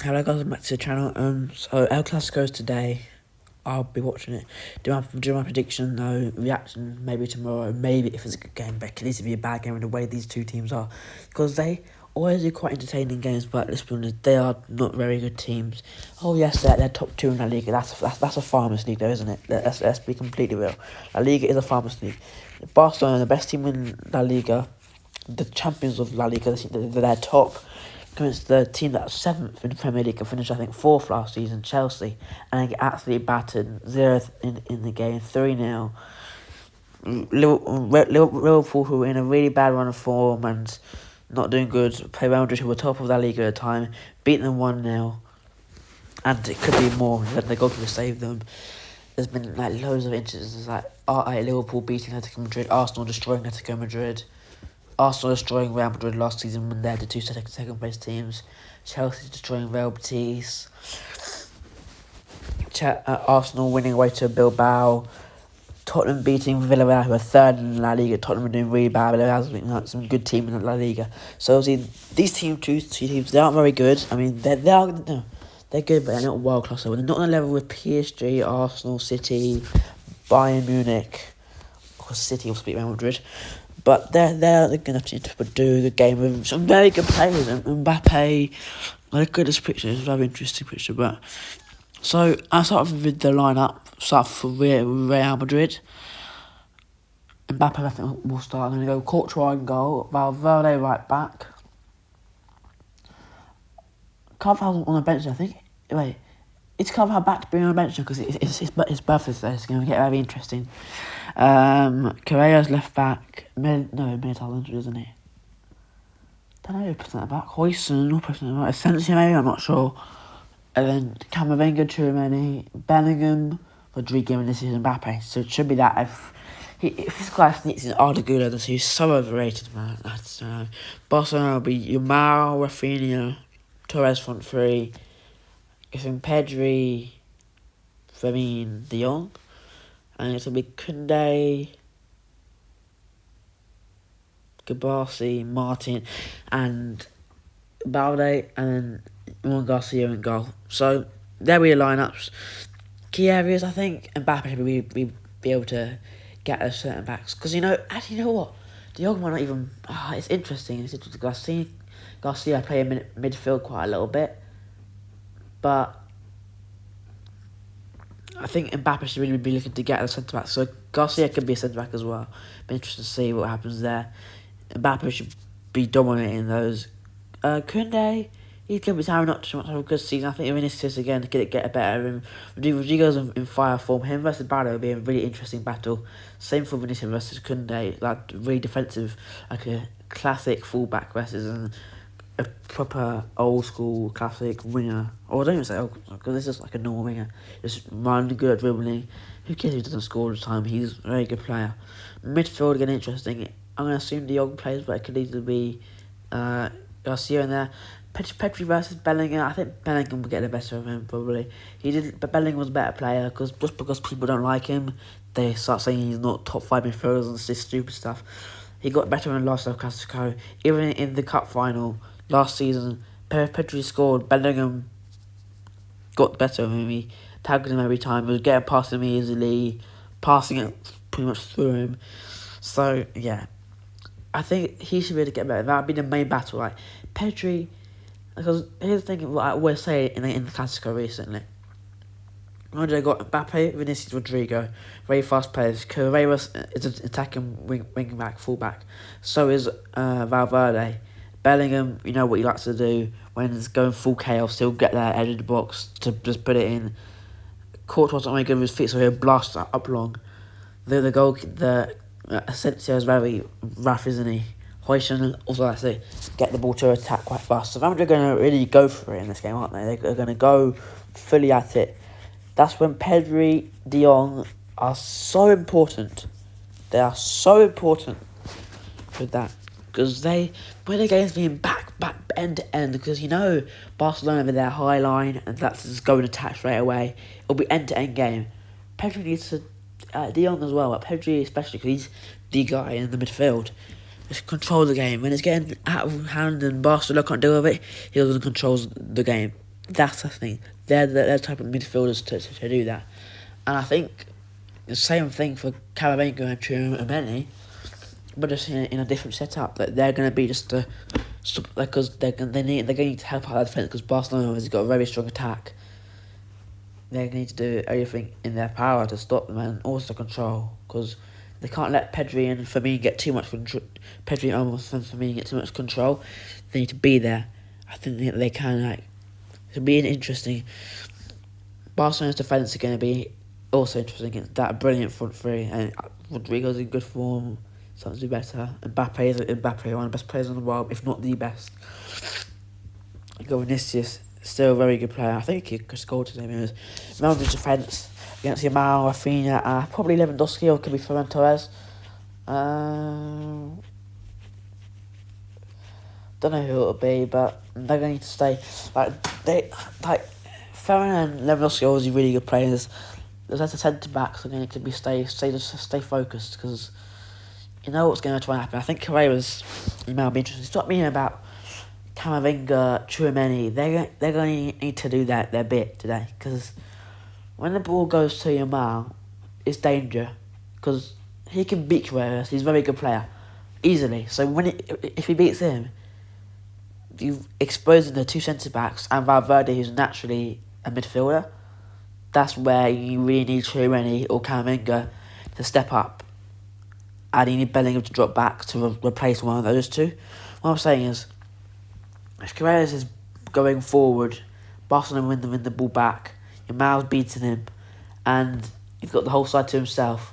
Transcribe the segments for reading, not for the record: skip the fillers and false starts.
Hello guys, welcome back to the channel. So El Clasico's today. I'll be watching it. Do my prediction though, reaction maybe tomorrow, maybe if it's a good game, but it could easily be a bad game in the way these two teams are. Because they always do quite entertaining games, but let's be honest, they are not very good teams. Oh yes, they're top two in La Liga. That's a farmers league though, isn't it? Let's be completely real. La Liga is a farmers league. Barcelona, the best team in La Liga, the champions of La Liga, they're top. Against the team that's seventh in the Premier League and finished, I think, fourth last season, Chelsea, and they get absolutely battered, 0th in the game, 3-0. Liverpool, who were in a really bad run of form and not doing good, play Real Madrid, who were top of that league at the time, beat them 1-0, and it could be more. The goalkeeper saved them. There's been like loads of instances like Liverpool beating Atletico Madrid, Arsenal destroying Atletico Madrid. Arsenal destroying Real Madrid last season when they had the two second place teams. Chelsea destroying Real Betis. Arsenal winning away to Bilbao. Tottenham beating Villarreal, who are third in La Liga. Tottenham are doing really bad, but Villarreal's been like some good team in La Liga. So obviously these two teams, they aren't very good. I mean, they're good, but they're not world class. They're not on a level with PSG, Arsenal, City, Bayern Munich. Of course, City will beat Real Madrid. But they're good enough to do the game with some very good players. And Mbappe, like good as picture, it's a very interesting picture. But so I start with the lineup. Start for Real Madrid. Mbappe, I think will start. I'm going to go Courtois in goal. Valverde right back. Carvalho's on the bench, I think. Wait, it's Carvalho back to being on the bench because it's his birthday, so it's going to get very interesting. Correa's left back. Militao injured, isn't he? Don't know who put that back. Hoyson or putting that back. Asensio maybe, I'm not sure. And then Camavinga, Tchouaméni, Bellingham, Rodrigo, and this is Mbappe. So it should be that if this guy sneaks in Arda Güler, he's so overrated, man. I don't know. Barcelona will be Yamal, Rafinha, Torres front three. It's in Pedri, Fermin, De Jong. And it'll be Koundé, Gabassi, Martin, and Balde, and Juan Garcia in goal. So there were your lineups. Key areas, I think, Mbappe should be able to get a certain backs. Because you know what? De Jong might not even. It's interesting. It's interesting. Garcia play in midfield quite a little bit, but I think Mbappe should really be looking to get a centre back. So Garcia could be a centre back as well. Be interested to see what happens there. Mbappe should be dominating those. Koundé, he's going to be having not too much of a good season. I think Vinicius again to get a better. Rodrigo's in fire form. Him versus Balde will be a really interesting battle. Same for Vinicius versus Koundé. Like really defensive, like a classic fullback versus a proper old school classic winger. Or I don't even say old, because this is like a normal winger. Just running good at dribbling. Who cares if he doesn't score all the time? He's a very good player. Midfield again interesting. I'm going to assume De Jong plays, but it could either be Garcia in there. Pedri versus Bellingham. I think Bellingham will get the better of him probably. But Bellingham was a better player just because people don't like him, they start saying he's not top 5 midfielders and this stupid stuff. He got better in last Classico. Even in the cup final last season, Pedri scored. Bellingham got better of him. He tagged him every time. He was getting past him easily, passing it pretty much through him. So yeah, I think he should really get better. That would be the main battle, like Pedri. Because here's the thing, what I always say in the Classico recently. Rodrigo got Mbappe, Vinicius, Rodrigo, very fast players. Correa is an attacking wing back, full back. So is Valverde. Bellingham, you know what he likes to do when it's going full chaos. He'll get there edge of the box to just put it in. Courtois not very good with his feet, so he'll blast up long. The Asensio is very rough, isn't he? Hoyson also likes to get the ball to attack quite fast. So they're going to really go for it in this game, aren't they? They're going to go fully at it. That's when Pedri, De Jong are so important. They are so important with that. Because when the game's being back end to end, because you know Barcelona with their high line and that's just going to attack straight away. It'll be end to end game. Pedri needs to De Jong as well, but Pedri especially because he's the guy in the midfield. Just control the game. When it's getting out of hand and Barcelona can't deal with it, he doesn't control the game. That's the thing. They're the type of midfielders to do that. And I think the same thing for Camavinga and Tchouaméni, but just in a different setup. That they're going to be just because they're going to need to help out the defence because Barcelona has got a very strong attack. They're going to need to do everything in their power to stop them and also control because they can't let Pedri and Firmino get too much control. Pedri and Firmino get too much control. They need to be there. I think they can it'll be interesting. Barcelona's defence are going to be also interesting against that brilliant front three, and Rodrigo's in good form. Something to do better. Mbappe, one of the best players in the world, if not the best. You got Vinicius, still a very good player. I think he could score today. Real Madrid's defence against Yamal, Rafinha, probably Lewandowski, or it could be Ferran Torres. Don't know who it'll be, but they're going to stay. Ferran and Lewandowski are always really good players. There's the centre backs are going to be stay focused because you know what's going to try and happen. I think Carreras, you might be interested. Stop me about Camavinga, Tchouaméni. They're going to need to do their bit today because when the ball goes to Yamal, it's danger because he can beat Carreras. He's a very good player, easily. So if he beats him, you've exposing the two centre backs and Valverde, who's naturally a midfielder. That's where you really need Tchouaméni or Camavinga to step up. And you need Bellingham to drop back to replace one of those two. What I'm saying is, if Carreras is going forward, Barcelona win the ball back, Yamal's beating him, and he's got the whole side to himself.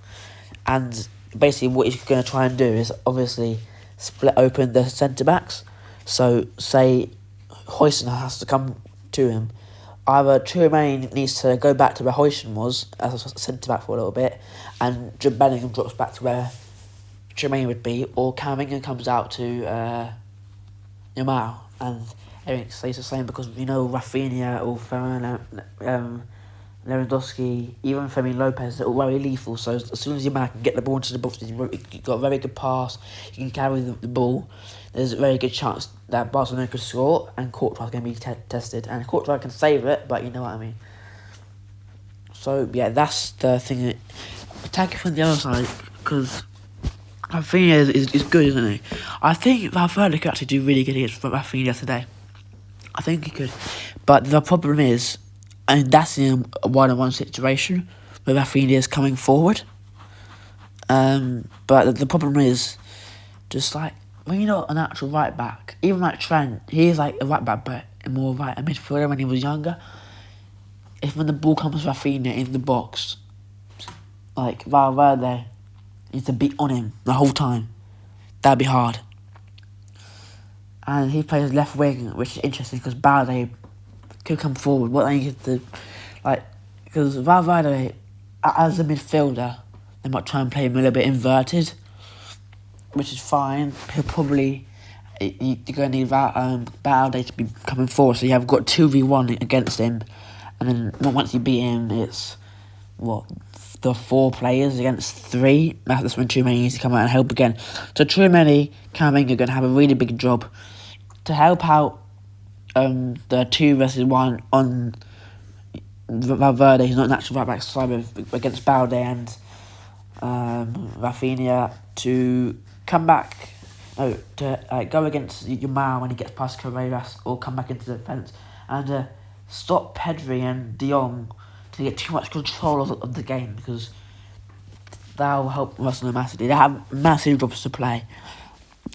And basically what he's going to try and do is obviously split open the centre-backs. So, say, Huijsen has to come to him. Either Tchouaméni needs to go back to where Huijsen was as a centre-back for a little bit, and Jude Bellingham drops back to where Tchouaméni would be, or Camavinga comes out to Yamal, and everything stays the same because Rafinha or Ferran Lewandowski, even Fermin Lopez, they're all very lethal. So as soon as Yamal can get the ball into the box, you've got a very good pass, you can carry the ball, there's a very good chance that Barcelona could score, and Courtois is going to be tested. And Courtois can save it, but you know what I mean. So, yeah, that's the thing. Attacking from the other side, because Rafinha is good, isn't he? I think Valverde could actually do really good against Rafinha today. I think he could. But the problem is, and that's in a one-on-one situation, where Rafinha is coming forward. But the problem is, just like, when you're not an actual right back, even like Trent, he is like a right back, but more right a midfielder when he was younger. When the ball comes to Rafinha in the box, like Valverde needs to be on him the whole time. That'd be hard. And he plays left wing, which is interesting because Balde could come forward. What they need to do, because Valverde, as a midfielder, they might try and play him a little bit inverted, which is fine. He'll probably, you're going to need Balde to be coming forward, so you have got 2v1 against him, and then once you beat him, it's, the 4 players against 3. That's when Tchouaméni needs to come out and help again. So Tchouaméni, Camavinga are going to have a really big job to help out the 2 versus 1 on Valverde, who's not natural right back side against Balde and Rafinha to come back, to go against Yamal when he gets past Carreras, or come back into the defence and stop Pedri and De Jong to get too much control of the game, because that'll help Barcelona massively. They have massive jobs to play,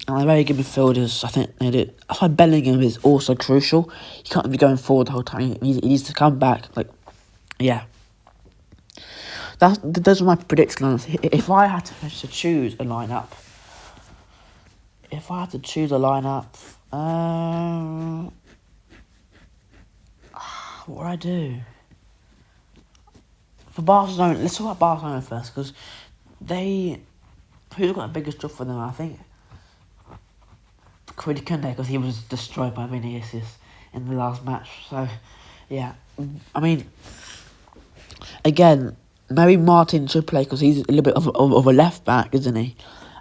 and they're very good midfielders. I think they do. That's why Bellingham is also crucial. He can't be going forward the whole time. He needs to come back. Those are my predictions. If I had to choose a lineup, what would I do? For Barcelona, let's talk about Barcelona first, because who's got the biggest job for them? I think Kunde, because he was destroyed by Vinicius in the last match. So, yeah, I mean, again, maybe Martin should play because he's a little bit of a left back, isn't he?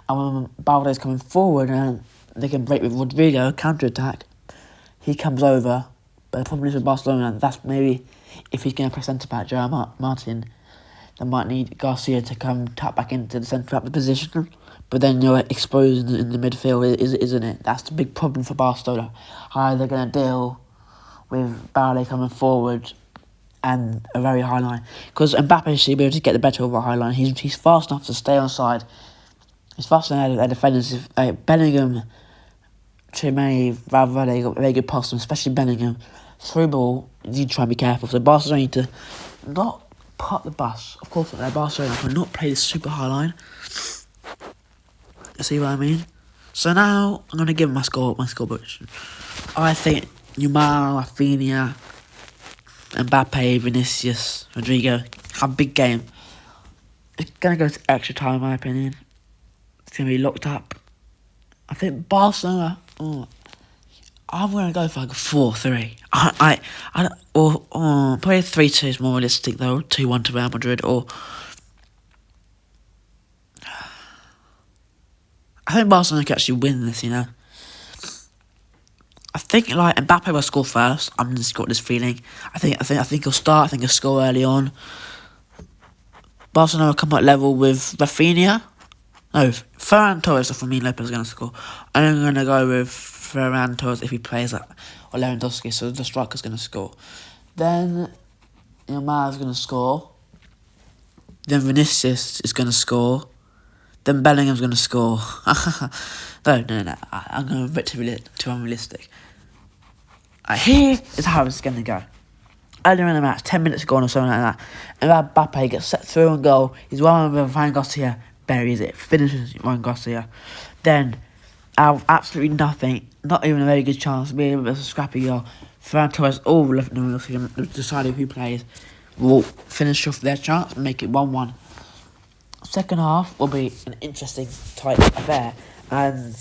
And when Balde's coming forward and they can break with Rodrigo, counter attack, he comes over But the problem is with Barcelona, that's maybe if he's going to play centre-back, Joe Martin, they might need Garcia to come tap back into the centre-back position. But then you're exposed in the midfield, isn't it? That's the big problem for Barcelona. How they're going to deal with Ballet coming forward and a very high line. Because Mbappe should be able to get the better of a high line. He's fast enough to stay on side. He's faster than their defenders. Bellingham, Chimay, Valverde got a very good pass, especially Bellingham. Through ball, you need to try and be careful. So Barcelona need to not put the bus. Of course, Barcelona will not play this super high line. See what I mean? So now I'm gonna give my score prediction. I think Yamal, Rafinha, Mbappe, Vinicius, Rodrigo have a big game. It's gonna go to extra time, in my opinion. It's gonna be locked up. I think Barcelona. I'm gonna go for like a 4-3. Probably 3-2 is more realistic though. 2-1 to Real Madrid, or I think Barcelona can actually win this. You know, I think like Mbappe will score first. I'm just got this feeling. I think he'll start. I think he'll score early on. Barcelona will come at level with Rafinha. No, Ferran Torres or Fermin Lopez is going to score. I'm going to go with Ferran Torres if he plays or Lewandowski, so the striker's going to score. Then Yamal is going to score. Then Vinicius is going to score. Then Bellingham's going to score. No. I'm going a bit too unrealistic. Here is how it's going to go. Earlier in the match, 10 minutes gone or something like that, and Mbappe gets set through and goal. He's one with Van Garcia, buries it, finishes Van Garcia. Then, out of absolutely nothing, not even a very good chance, being a bit of a scrappy goal, Ferran Torres, all left in the deciding who plays, will finish off their chance and make it 1-1. Second half will be an interesting, tight affair, and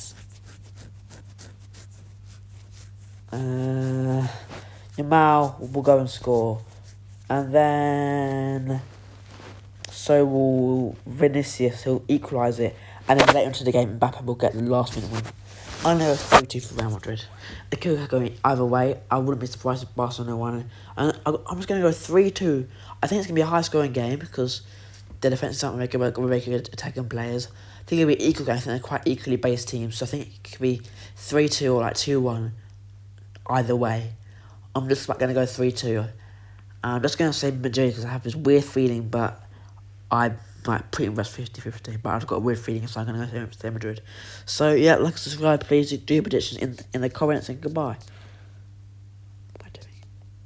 Yamal will go and score, and then so will Vinicius, who'll equalise it, and then later into the game Mbappe will get the last minute win. I know it's 3-2 for Real Madrid. It could go either way. I wouldn't be surprised if Barcelona won. And I'm just going to go 3-2. I think it's going to be a high scoring game because the defence aren't very good attacking players. I think it'll be equal game. I think they're quite equally based teams. So I think it could be 3-2 or like 2-1 either way. I'm just going to go 3-2. I'm just going to say Madrid because I have this weird feeling, but I might pretty much 50-50. But I've got a weird feeling, so I'm going to go say Madrid. So yeah, like and subscribe, please do your predictions in the comments, and goodbye.